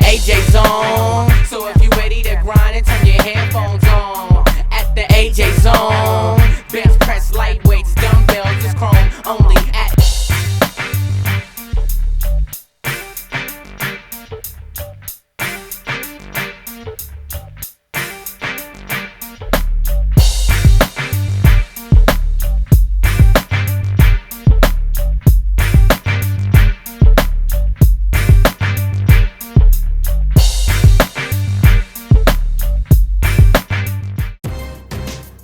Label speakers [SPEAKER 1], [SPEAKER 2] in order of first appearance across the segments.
[SPEAKER 1] AJ Zone. So if you ready to grind and turn your headphones on, at the AJ Zone. Bench press lightweights, dumbbells, just chrome only at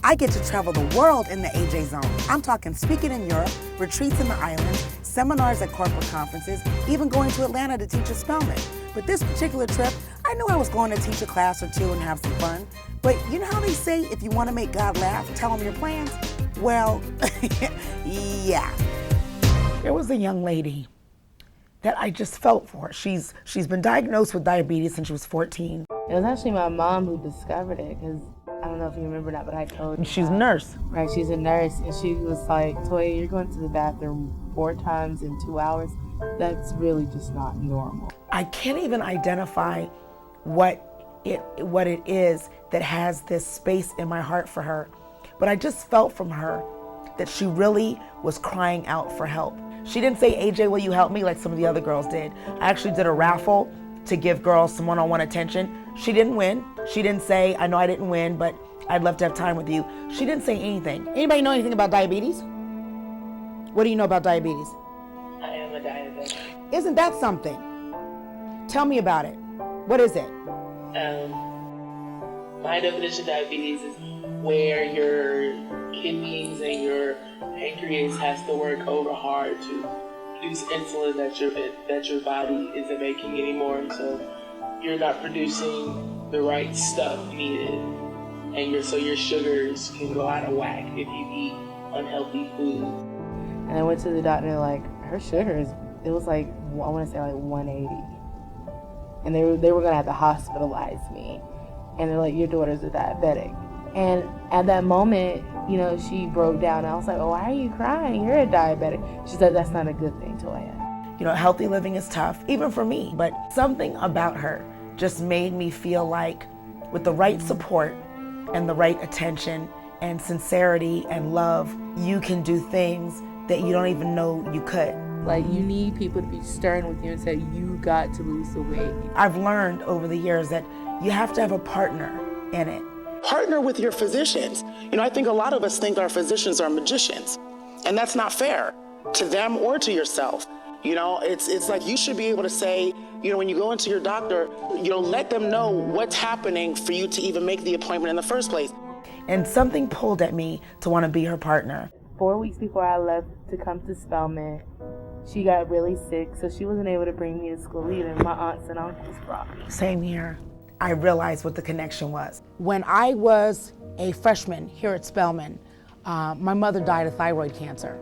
[SPEAKER 2] I get to travel the world in the AJ Zone. I'm talking speaking in Europe, retreats in the islands, seminars at corporate conferences, even going to Atlanta to teach a Spelman. But this particular trip, I knew I was going to teach a class or two and have some fun. But you know how they say, if you want to make God laugh, tell him your plans? Well, yeah. There was a young lady that I just felt for. She's been diagnosed with diabetes since she was 14.
[SPEAKER 3] It was actually my mom who discovered it, because I don't know if you remember that, but I told you.
[SPEAKER 2] She's a nurse.
[SPEAKER 3] Right, she's a nurse, and she was like, Toya, you're going to the bathroom 4 times in 2 hours. That's really just not normal.
[SPEAKER 2] I can't even identify what it is that has this space in my heart for her, but I just felt from her that she really was crying out for help. She didn't say, AJ, will you help me, like some of the other girls did. I actually did a raffle to give girls some one-on-one attention. She didn't win. She didn't say, I know I didn't win, but I'd love to have time with you. She didn't say anything. Anybody know anything about diabetes? What do you know about diabetes?
[SPEAKER 3] I am a diabetic.
[SPEAKER 2] Isn't that something? Tell me about it. What is it?
[SPEAKER 4] My definition of diabetes is where your kidneys and your pancreas has to work over hard to produce insulin that your body isn't making anymore. So you're not producing the right stuff needed, and so your sugars can go out of whack if you eat unhealthy food.
[SPEAKER 3] And I went to the doctor, and like, her sugars, it was like, I want to say like 180. And they were gonna have to hospitalize me. And they're like, your daughter's a diabetic. And at that moment, you know, she broke down. I was like, oh, why are you crying? You're a diabetic. She said, that's not a good thing, Toya.
[SPEAKER 2] You know, healthy living is tough, even for me, but something about her just made me feel like with the right support and the right attention and sincerity and love, you can do things that you don't even know you could.
[SPEAKER 3] Like, you need people to be stern with you and say, you got to lose the weight.
[SPEAKER 2] I've learned over the years that you have to have a partner in it. Partner with your physicians. You know, I think a lot of us think our physicians are magicians, and that's not fair to them or to yourself. You know, it's like you should be able to say, you know, when you go into your doctor, you know, let them know what's happening for you to even make the appointment in the first place. And something pulled at me to want to be her partner.
[SPEAKER 3] 4 weeks before I left to come to Spelman, she got really sick, so she wasn't able to bring me to school either. My aunts and uncles brought me.
[SPEAKER 2] Same here. I realized what the connection was. When I was a freshman here at Spelman, my mother died of thyroid cancer.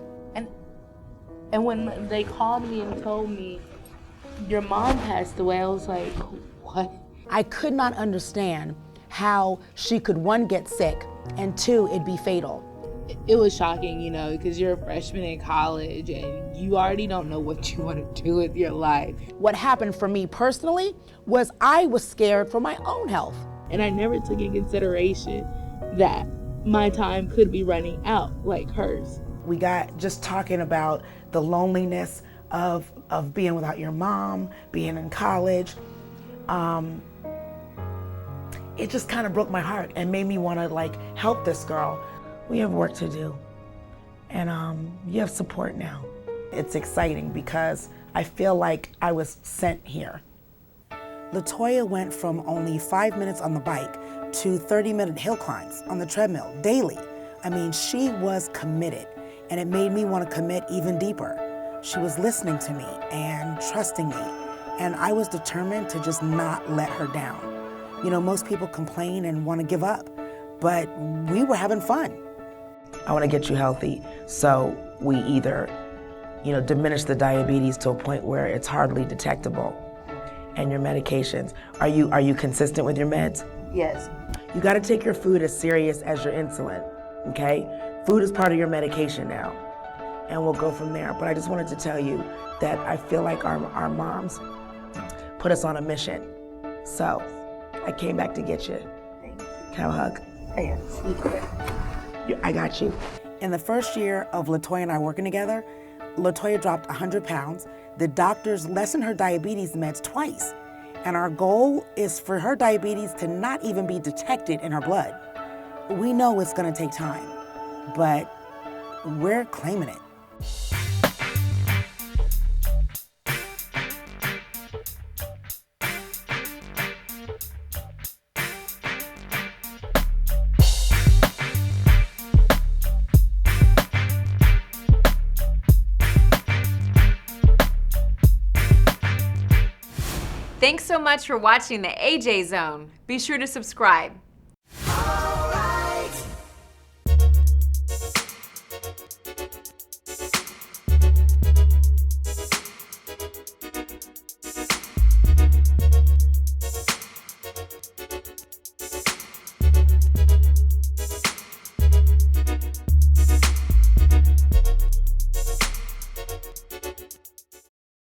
[SPEAKER 3] And when they called me and told me, your mom passed away, I was like, what?
[SPEAKER 2] I could not understand how she could, 1, get sick, and 2, it'd be fatal.
[SPEAKER 3] It was shocking, you know, because you're a freshman in college and you already don't know what you want to do with your life.
[SPEAKER 2] What happened for me personally was I was scared for my own health.
[SPEAKER 3] And I never took in consideration that my time could be running out like hers.
[SPEAKER 2] We got just talking about the loneliness of being without your mom, being in college. It just kind of broke my heart and made me want to like help this girl. We have work to do, and you have support now. It's exciting because I feel like I was sent here. LaToya went from only 5 minutes on the bike to 30-minute hill climbs on the treadmill daily. I mean, she was committed, and it made me want to commit even deeper. She was listening to me and trusting me, and I was determined to just not let her down. You know, most people complain and want to give up, but we were having fun. I want to get you healthy, so we either, you know, diminish the diabetes to a point where it's hardly detectable, and your medications. Are you consistent with your meds?
[SPEAKER 3] Yes.
[SPEAKER 2] You got to take your food as serious as your insulin, okay? Food is part of your medication now, and we'll go from there. But I just wanted to tell you that I feel like our moms put us on a mission, So I came back to get you. Can I have a hug?
[SPEAKER 3] Yes, you can.
[SPEAKER 2] I got you. In the first year of LaToya and I working together, LaToya dropped 100 pounds. The doctors lessened her diabetes meds twice. And our goal is for her diabetes to not even be detected in her blood. We know it's gonna take time, but we're claiming it.
[SPEAKER 5] Thanks so much for watching the AJ Zone. Be sure to subscribe.